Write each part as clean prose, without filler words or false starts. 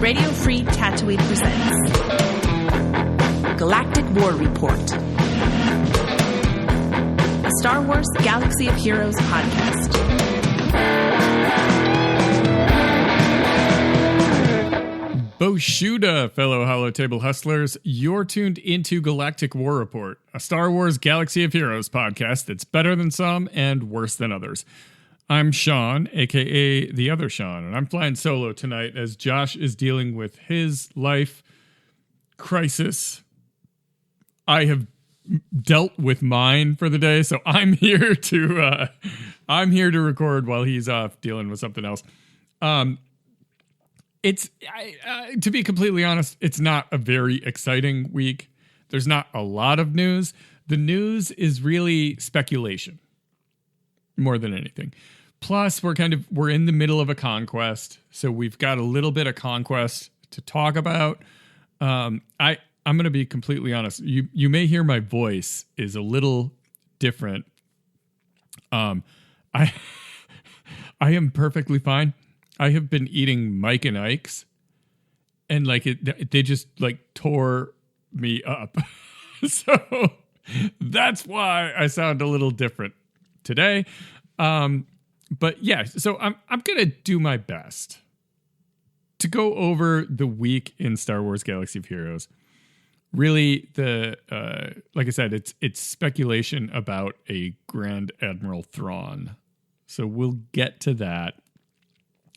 Radio Free Tatooine presents Galactic War Report, a Star Wars Galaxy of Heroes podcast. Boshuda, fellow Holotable hustlers. You're tuned into Galactic War Report, a Star Wars Galaxy of Heroes podcast that's better than some and worse than others. I'm Sean, a.k.a. the other Sean, and I'm flying solo tonight as Josh is dealing with his life crisis. I have dealt with mine for the day, so I'm here to record while he's off dealing with something else. To be completely honest, it's not a very exciting week. There's not a lot of news. The news is really speculation more than anything. Plus, we're in the middle of a conquest, so we've got a little bit of conquest to talk about. I'm going to be completely honest. You may hear my voice is a little different. I am perfectly fine. I have been eating Mike and Ike's, and they just tore me up. So that's why I sound a little different today. But yeah, so I'm gonna do my best to go over the week in Star Wars Galaxy of Heroes. Really, like I said, it's speculation about a Grand Admiral Thrawn. So we'll get to that.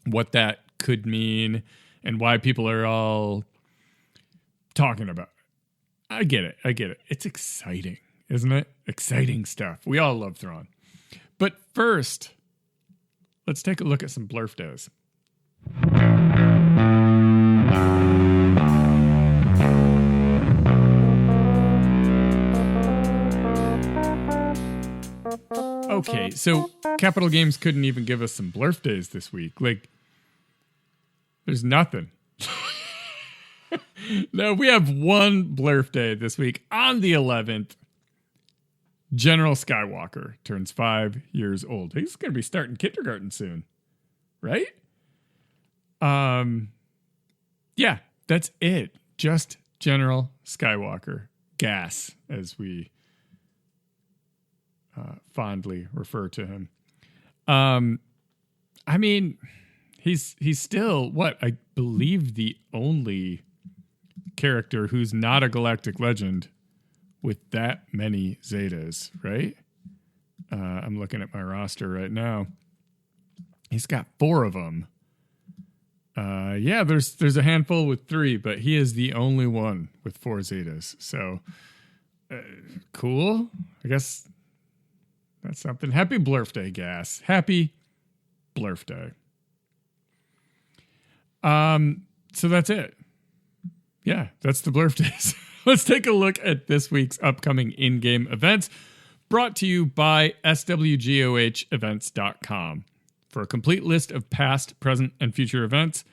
What that could mean and why people are all talking about it. I get it. It's exciting, isn't it? Exciting stuff. We all love Thrawn. But first, let's take a look at some blurf days. Okay, so Capital Games couldn't even give us some blurf days this week. There's nothing. No, we have one blurf day this week. On the 11th, General Skywalker turns 5 years old. He's going to be starting kindergarten soon, right? Yeah, that's it. Just General Skywalker. Gas, as we fondly refer to him. I mean, he's still I believe the only character who's not a Galactic Legend with that many Zetas, right? I'm looking at my roster right now. He's got 4 of them. Yeah, there's a handful with 3, but he is the only one with 4 Zetas. So cool. I guess that's something. Happy Blurf Day, Gas. Happy Blurf Day. So that's it. Yeah, that's the Blurf Days. Let's take a look at this week's upcoming in-game events, brought to you by swgohevents.com. For a complete list of past, present, and future events,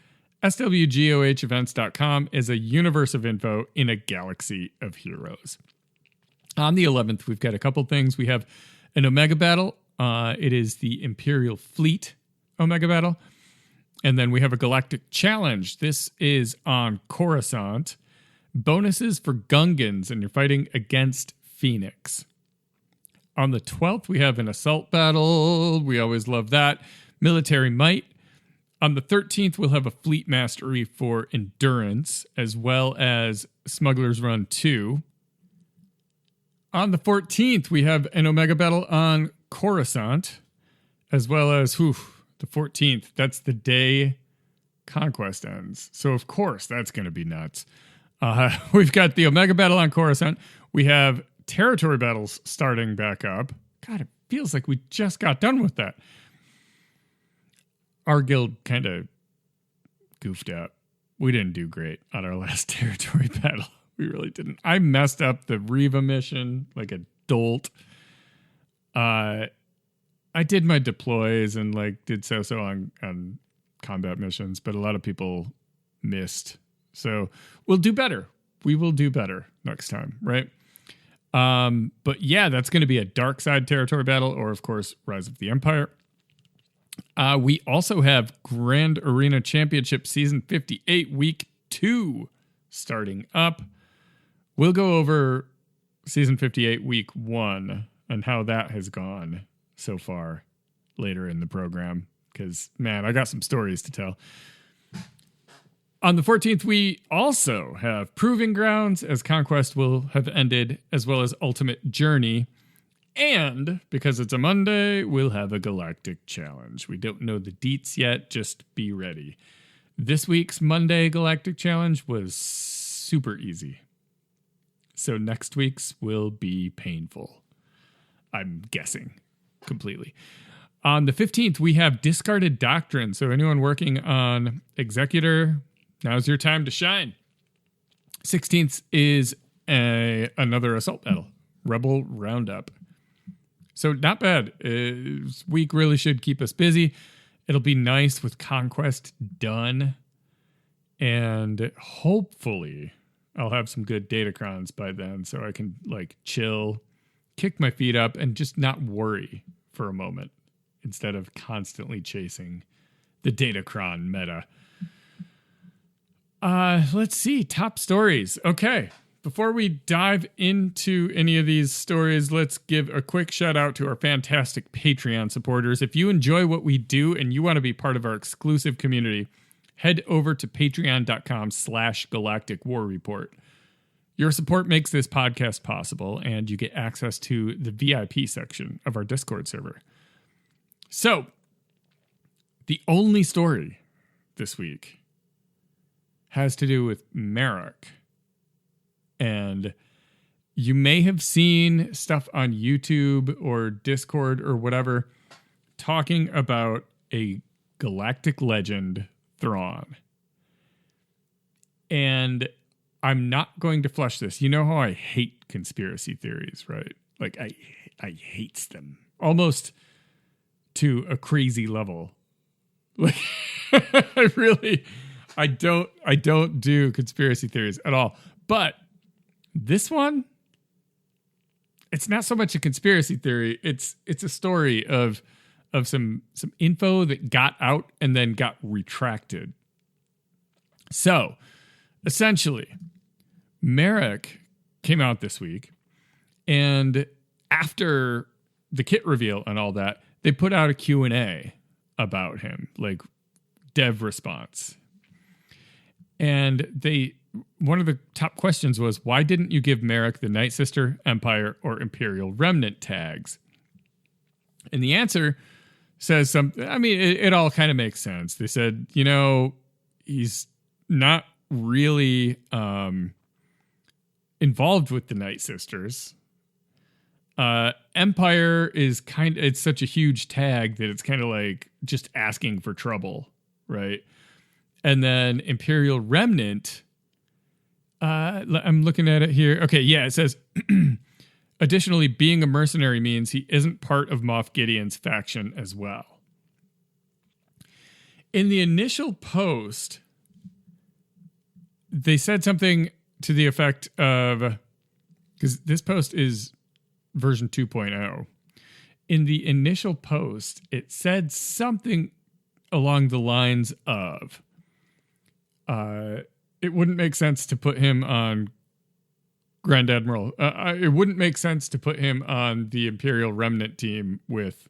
swgohevents.com is a universe of info in a galaxy of heroes. On the 11th, we've got a couple things. We have an Omega Battle. It is the Imperial Fleet Omega Battle. And then we have a Galactic Challenge. This is on Coruscant. Bonuses for Gungans, and you're fighting against Phoenix. On the 12th, we have an Assault Battle. We always love that. Military Might. On the 13th, we'll have a Fleet Mastery for Endurance, as well as Smuggler's Run 2. On the 14th, we have an Omega Battle on Coruscant, as well as, the 14th. That's the day Conquest ends. So, of course, that's going to be nuts. We've got the Omega Battle on Coruscant. We have territory battles starting back up. God, it feels like we just got done with that. Our guild kind of goofed up. We didn't do great on our last territory battle. We really didn't. I messed up the Reva mission like a dolt. I did my deploys and did so on combat missions, but a lot of people missed. So we'll do better. We will do better next time, right? But yeah, that's going to be a dark side territory battle, or of course, Rise of the Empire. We also have Grand Arena Championship Season 58, Week 2 starting up. We'll go over Season 58, Week 1 and how that has gone so far later in the program. Because, man, I got some stories to tell. On the 14th, we also have Proving Grounds, as Conquest will have ended, as well as Ultimate Journey. And because it's a Monday, we'll have a Galactic Challenge. We don't know the deets yet, just be ready. This week's Monday Galactic Challenge was super easy. So next week's will be painful. I'm guessing completely. On the 15th, we have Discarded Doctrine. So anyone working on Executor, now's your time to shine. 16th is another assault battle, Rebel Roundup. So not bad. This week really should keep us busy. It'll be nice with Conquest done. And hopefully I'll have some good datacrons by then so I can chill, kick my feet up, and just not worry for a moment instead of constantly chasing the datacron meta. Let's see. Top stories. Okay. Before we dive into any of these stories, let's give a quick shout out to our fantastic Patreon supporters. If you enjoy what we do and you want to be part of our exclusive community, head over to patreon.com/Galactic War Report. Your support makes this podcast possible, and you get access to the VIP section of our Discord server. So, the only story this week has to do with Merrick. And you may have seen stuff on YouTube or Discord or whatever talking about a Galactic Legend Thrawn. And I'm not going to flush this. You know how I hate conspiracy theories, right? I hates them almost to a crazy level. I don't do conspiracy theories at all. But this one, it's not so much a conspiracy theory. It's a story of some info that got out and then got retracted. So, essentially, Merrick came out this week, and after the kit reveal and all that, they put out a Q&A about him, dev response. And one of the top questions was, why didn't you give Merrick the Night Sister, Empire, or Imperial Remnant tags? And the answer says it all kind of makes sense. They said, he's not really involved with the Night Sisters. Empire is it's such a huge tag that it's kind of like just asking for trouble, right? And then Imperial Remnant, I'm looking at it here. Okay, yeah, it says, additionally, being a mercenary means he isn't part of Moff Gideon's faction as well. In the initial post, they said something to the effect of, because this post is version 2.0. In the initial post, it said something along the lines of, it wouldn't make sense to put him on Grand Admiral. It wouldn't make sense to put him on the Imperial Remnant team with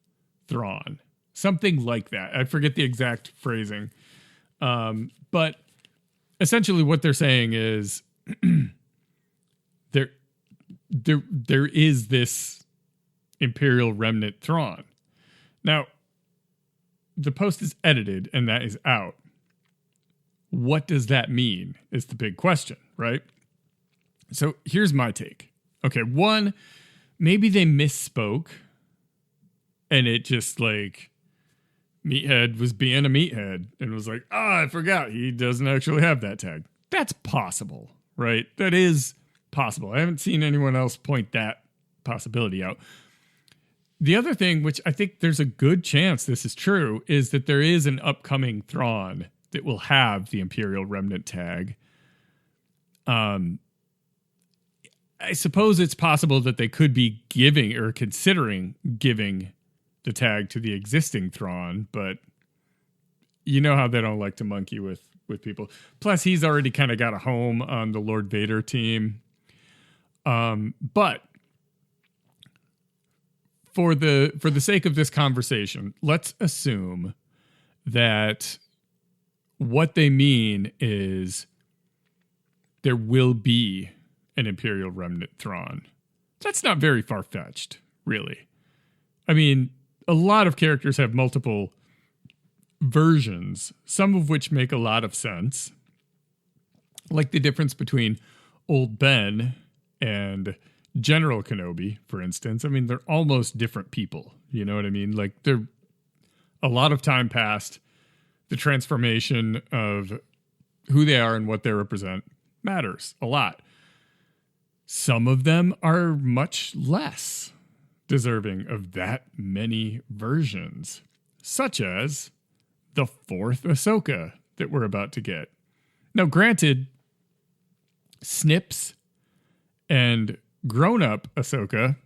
Thrawn. Something like that. I forget the exact phrasing. But essentially what they're saying is there is this Imperial Remnant Thrawn. Now, the post is edited and that is out. What does that mean is the big question, right? So here's my take. Okay, one, maybe they misspoke and it just Meathead was being a meathead and was like, I forgot he doesn't actually have that tag. That's possible, right? That is possible. I haven't seen anyone else point that possibility out. The other thing, which I think there's a good chance this is true, is that there is an upcoming Thrawn that will have the Imperial Remnant tag. I suppose it's possible that they could be giving or considering giving the tag to the existing Thrawn, but you know how they don't like to monkey with people. Plus, he's already kind of got a home on the Lord Vader team. But for the sake of this conversation, let's assume that what they mean is there will be an Imperial remnant Thrawn. That's not very far-fetched, really. I mean, a lot of characters have multiple versions, some of which make a lot of sense. Like the difference between Old Ben and General Kenobi, for instance. I mean, they're almost different people. You know what I mean? Like, they're a lot of time passed. The transformation of who they are and what they represent matters a lot. Some of them are much less deserving of that many versions, such as the 4th Ahsoka that we're about to get. Now, granted, Snips and grown-up Ahsoka,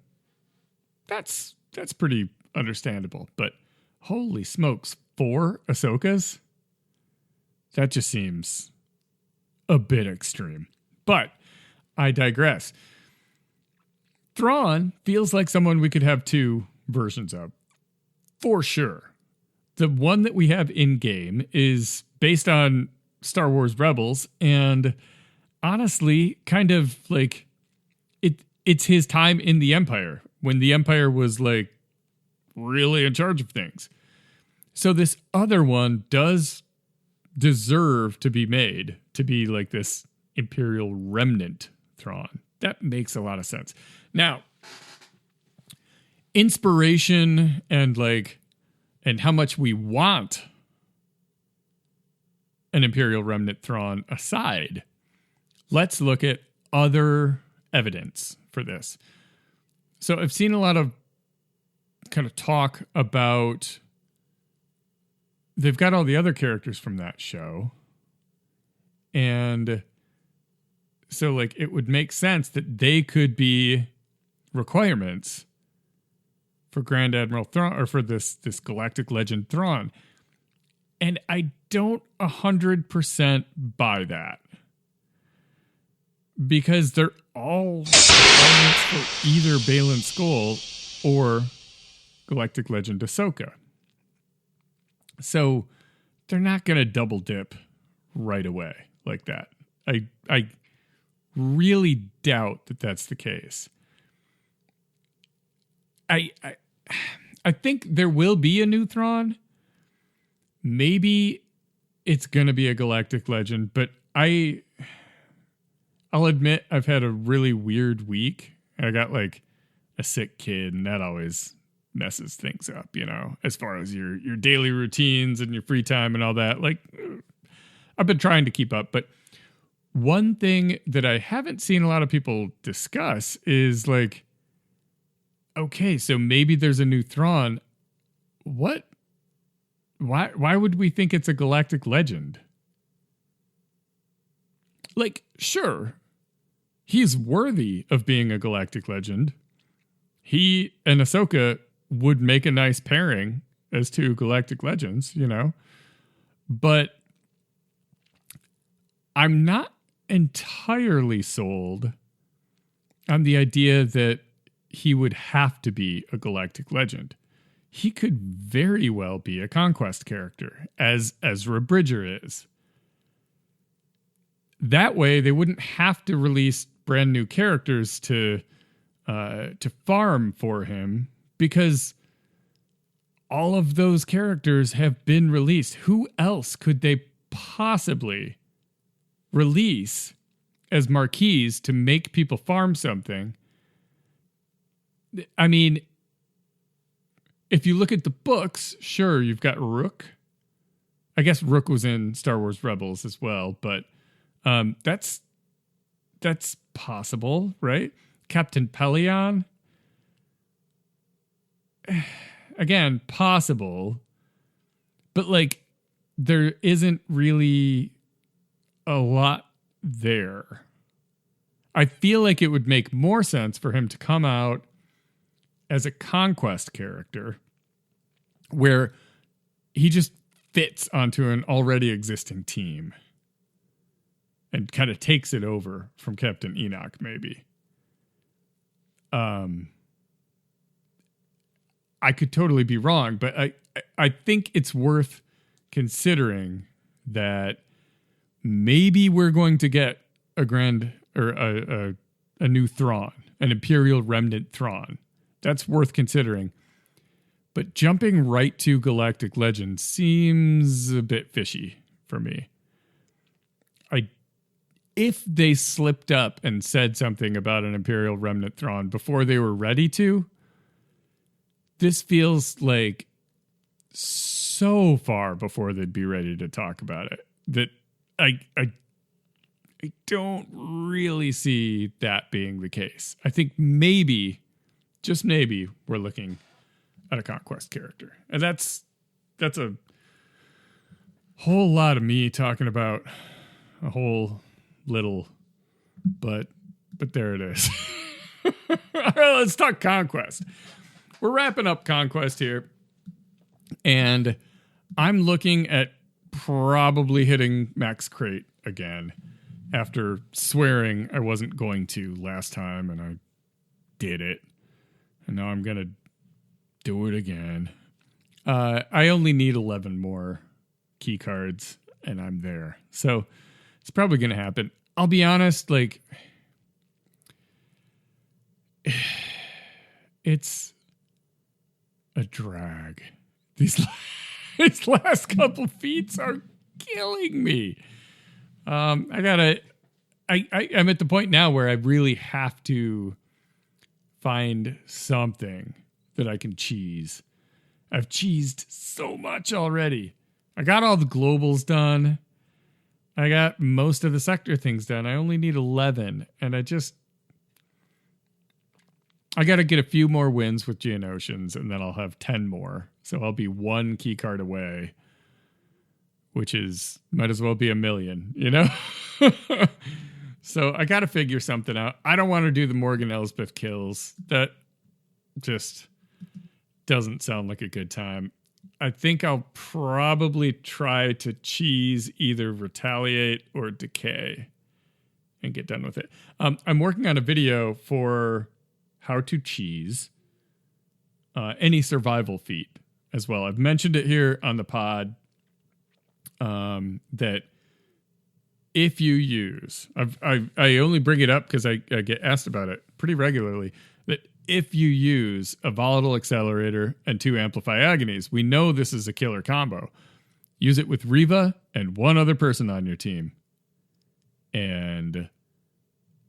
that's pretty understandable. But holy smokes, 4 Ahsokas? That just seems a bit extreme. But I digress. Thrawn feels like someone we could have 2 versions of, for sure. The one that we have in-game is based on Star Wars Rebels, and honestly, kind of like it's his time in the Empire, when the Empire was like really in charge of things. So this other one does deserve to be made to be like this Imperial remnant Thrawn. That makes a lot of sense. Now, inspiration and how much we want an Imperial remnant Thrawn aside, let's look at other evidence for this. So I've seen a lot of kind of talk about, they've got all the other characters from that show, and so like it would make sense that they could be requirements for Grand Admiral Thrawn, or for this Galactic Legend Thrawn. And I don't 100% buy that, because they're all elements for either Baylan Skoll or Galactic Legend Ahsoka. So they're not going to double dip right away like that. I really doubt that that's the case. I think there will be a new Thrawn. Maybe it's going to be a Galactic Legend, but I'll admit I've had a really weird week. I got like a sick kid, and that always messes things up, you know, as far as your daily routines and your free time and all that. Like, I've been trying to keep up, but one thing that I haven't seen a lot of people discuss is like, okay, so maybe there's a new Thrawn. What? Why would we think it's a Galactic Legend? Like, sure, he's worthy of being a Galactic Legend. He and Ahsoka would make a nice pairing as 2 Galactic Legends, you know? But I'm not entirely sold on the idea that he would have to be a Galactic Legend. He could very well be a conquest character, as Ezra Bridger is. That way, they wouldn't have to release brand new characters to farm for him, because all of those characters have been released. Who else could they possibly release as marquees to make people farm something? I mean, if you look at the books, sure, you've got Rook. I guess Rook was in Star Wars Rebels as well, but that's possible, right? Captain Pelion, again, possible, but like there isn't really a lot there. I feel like it would make more sense for him to come out as a conquest character, where he just fits onto an already existing team and kind of takes it over from Captain Enoch, maybe. I could totally be wrong, but I think it's worth considering that maybe we're going to get a new Thrawn, an Imperial remnant Thrawn. That's worth considering. But jumping right to Galactic Legend seems a bit fishy for me. If they slipped up and said something about an Imperial remnant Thrawn before they were ready to, this feels like so far before they'd be ready to talk about it that I don't really see that being the case. I think maybe, just maybe, we're looking at a conquest character. And that's a whole lot of me talking about a whole little, but there it is. All right, let's talk conquest. We're wrapping up conquest here, and I'm looking at probably hitting max crate again after swearing I wasn't going to last time, and I did it, and now I'm gonna do it again. I only need 11 more key cards, and I'm there, so it's probably gonna happen. I'll be honest, like, it's a drag. These last couple feats are killing me. I'm at the point now where I really have to find something that I can cheese. I've cheesed so much already. I got all the globals done. I got most of the sector things done. I only need 11, and I got to get a few more wins with Geonosians, and then I'll have 10 more. So I'll be one key card away, which might as well be 1 million, you know? So I got to figure something out. I don't want to do the Morgan Elsbeth kills. That just doesn't sound like a good time. I think I'll probably try to cheese either Retaliate or Decay and get done with it. I'm working on a video for how to cheese any survival feat as well. I've mentioned it here on the pod that if you use, I only bring it up because I get asked about it pretty regularly, that if you use a Volatile Accelerator and 2 Amplify Agonies, we know this is a killer combo. Use it with Reva and one other person on your team, and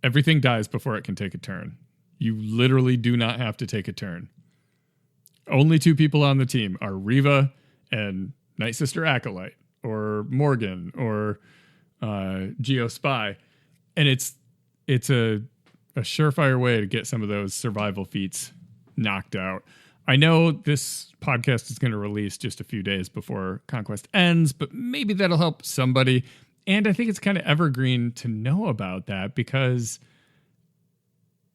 everything dies before it can take a turn. You literally do not have to take a turn. Only 2 people on the team are Reva and Night Sister Acolyte, or Morgan, or Geo Spy. And it's a surefire way to get some of those survival feats knocked out. I know this podcast is going to release just a few days before Conquest ends, but maybe that'll help somebody. And I think it's kind of evergreen to know about that, because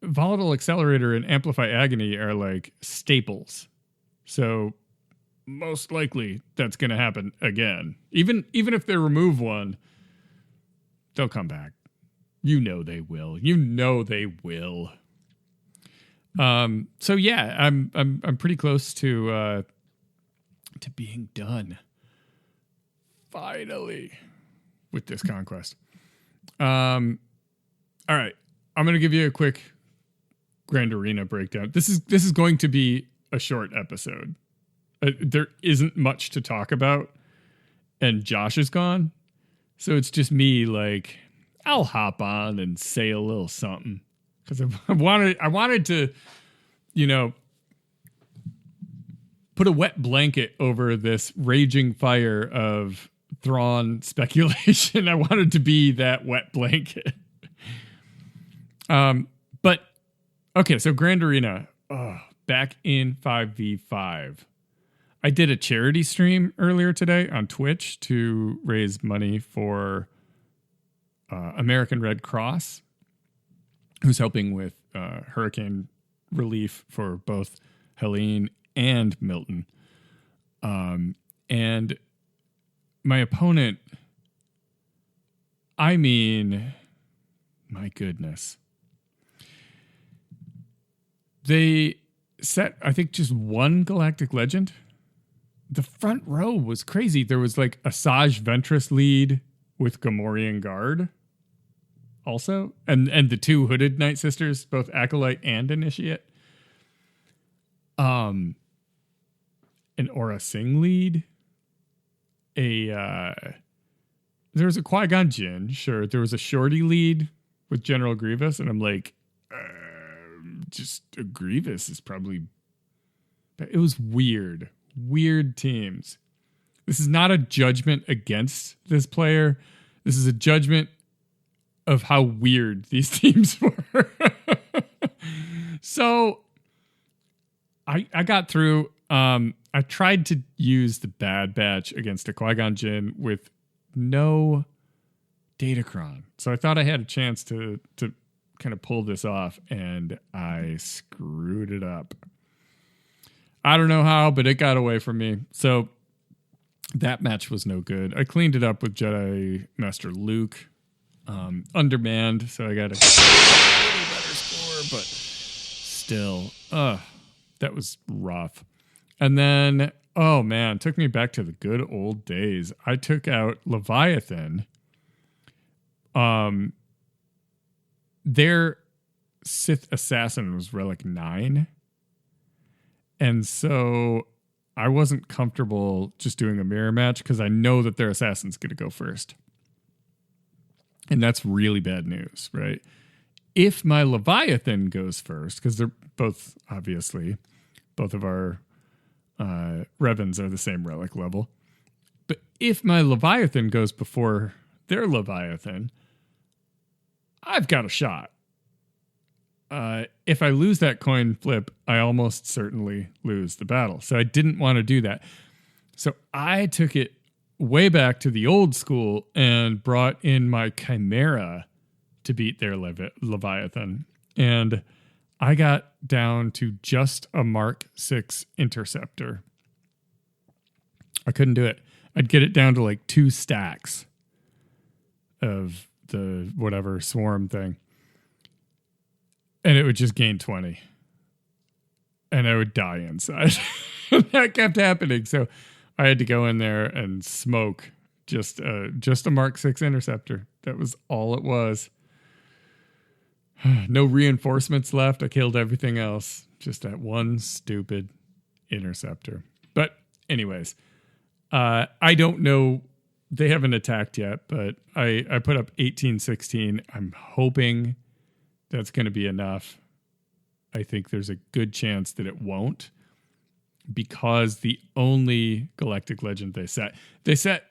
Volatile Accelerator and Amplify Agony are like staples. So most likely that's going to happen again. Even if they remove one, they'll come back. You know they will. So yeah, I'm pretty close to being done finally with this conquest. All right, I'm gonna give you a quick Grand Arena breakdown. This is going to be a short episode. There isn't much to talk about, and Josh is gone, so it's just me. Like, I'll hop on and say a little something, because I wanted to, put a wet blanket over this raging fire of Thrawn speculation. I wanted to be that wet blanket. But okay, so Grand Arena, back in 5v5. I did a charity stream earlier today on Twitch to raise money for American Red Cross, who's helping with hurricane relief for both Helene and Milton. And my opponent, I mean, my goodness. They set, I think, just one Galactic Legend. The front row was crazy. There was like Asajj Ventress lead with Gamorrean Guard also. And the two Hooded Night Sisters, both Acolyte and Initiate. An Aura Singh lead. There was a Qui-Gon Jinn, sure. There was a Shorty lead with General Grievous, and I'm like, just a Grievous is probably... It was weird. Weird teams. This is not a judgment against this player. This is a judgment of how weird these teams were. So I got through. I tried to use the Bad Batch against a Qui-Gon Jinn with no Datacron. So I thought I had a chance to kind of pull this off, and I screwed it up. I don't know how, but it got away from me. So that match was no good. I cleaned it up with Jedi Master Luke. Undermanned, so I got a little better score, but still, that was rough. And then, oh man, took me back to the good old days. I took out Leviathan. Their Sith Assassin was Relic 9. And so I wasn't comfortable just doing a mirror match because I know that their assassin's going to go first. And that's really bad news, right? If my Leviathan goes first, because they're both, obviously, both of our Revens are the same relic level. But if my Leviathan goes before their Leviathan, I've got a shot. If I lose that coin flip, I almost certainly lose the battle. So I didn't want to do that. So I took it way back to the old school and brought in my Chimera to beat their Leviathan. And I got down to just a Mark 6 Interceptor. I couldn't do it. I'd get it down to like 2 stacks of the whatever swarm thing. And it would just gain 20. And I would die inside. That kept happening. So I had to go in there and smoke just a Mark 6 Interceptor. That was all it was. No reinforcements left. I killed everything else. Just that one stupid Interceptor. But anyways, I don't know. They haven't attacked yet, but I put up 18-16. I'm hoping that's going to be enough. I think there's a good chance that it won't, because the only Galactic Legend they set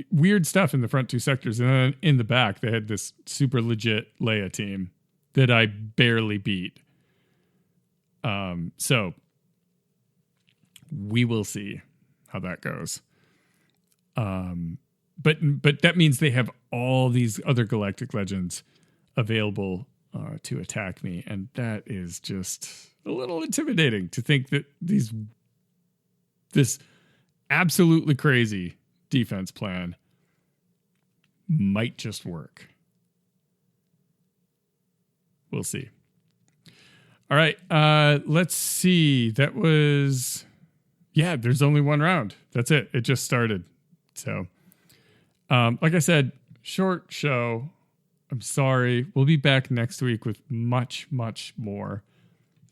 weird stuff in the front 2 sectors, and then in the back they had this super legit Leia team that I barely beat. So we will see how that goes. But that means they have all these other Galactic Legends available to attack me, and that is just a little intimidating to think that this absolutely crazy defense plan might just work. We'll see. All right, let's see. That was, there's only one round. That's it. It just started. So, like I said, short show. I'm sorry. We'll be back next week with much, much more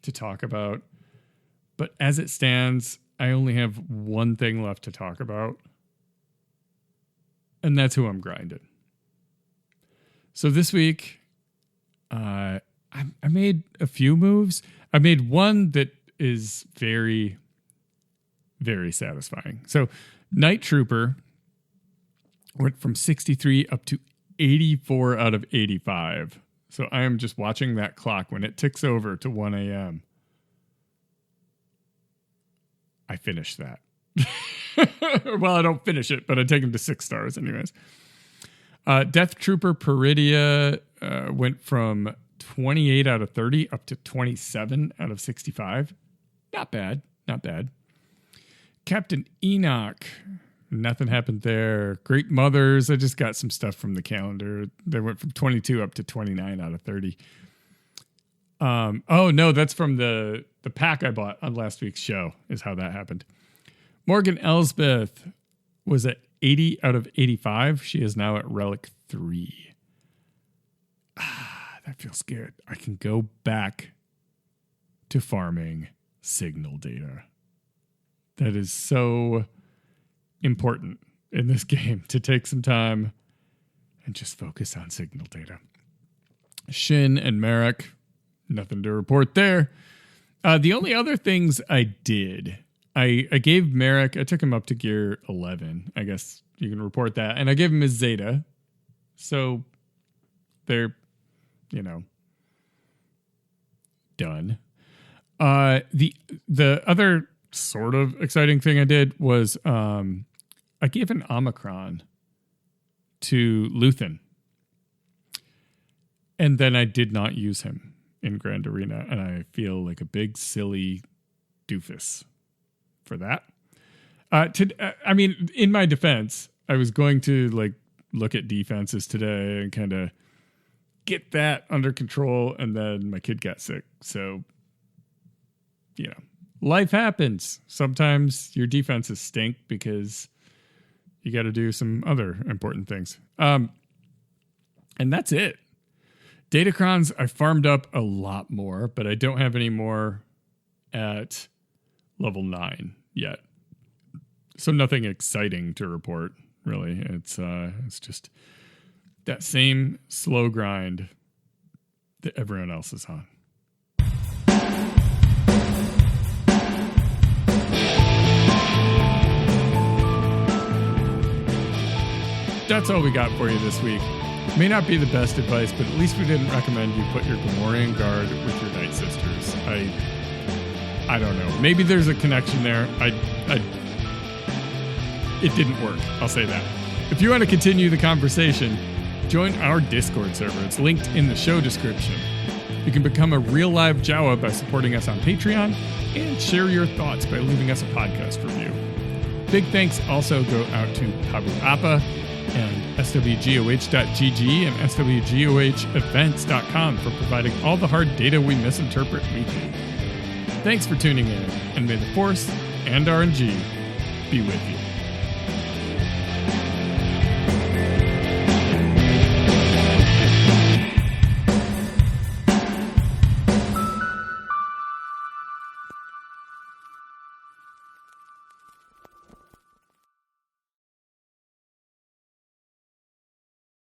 to talk about. But as it stands, I only have one thing left to talk about. And that's who I'm grinding. So this week, I made a few moves. I made one that is very, very satisfying. So Night Trooper went from 63 up to 84 out of 85. So I am just watching that clock. When it ticks over to 1 a.m., I finish that. Well, I don't finish it, but I take him to 6 stars anyways. Death Trooper Peridia went from 28 out of 30 up to 27 out of 65. Not bad. Not bad. Captain Enoch Nothing happened there. Great Mothers. I just got some stuff from the calendar. They went from 22 up to 29 out of 30. Oh, no, that's from the pack I bought on last week's show is how that happened. Morgan Elsbeth was at 80 out of 85. She is now at Relic 3. That feels good. I can go back to farming signal data. That is so important in this game to take some time and just focus on signal data. Shin and Merrick, nothing to report there. The only other things I did, I gave Merrick, I took him up to gear 11. I guess you can report that. And I gave him his Zeta. So they're, done. The other sort of exciting thing I did was I gave an Omicron to Luthen. And then I did not use him in Grand Arena, and I feel like a big silly doofus for that. In my defense, I was going to look at defenses today and kind of get that under control, and then my kid got sick. So, life happens. Sometimes your defenses stink because you got to do some other important things. And that's it. Datacrons, I farmed up a lot more, but I don't have any more at level 9 yet. So nothing exciting to report, really. It's just that same slow grind that everyone else is on. That's all we got for you this week. May not be the best advice, but at least we didn't recommend you put your Gamorrean guard with your Night Sisters. I don't know. Maybe there's a connection there. It didn't work. I'll say that. If you want to continue the conversation, join our Discord server. It's linked in the show description. You can become a real live Jawa by supporting us on Patreon and share your thoughts by leaving us a podcast review. Big thanks also go out to Pabu Appa and swgoh.gg and swgohevents.com for providing all the hard data we misinterpret weekly. Thanks for tuning in, and may the Force and RNG be with you.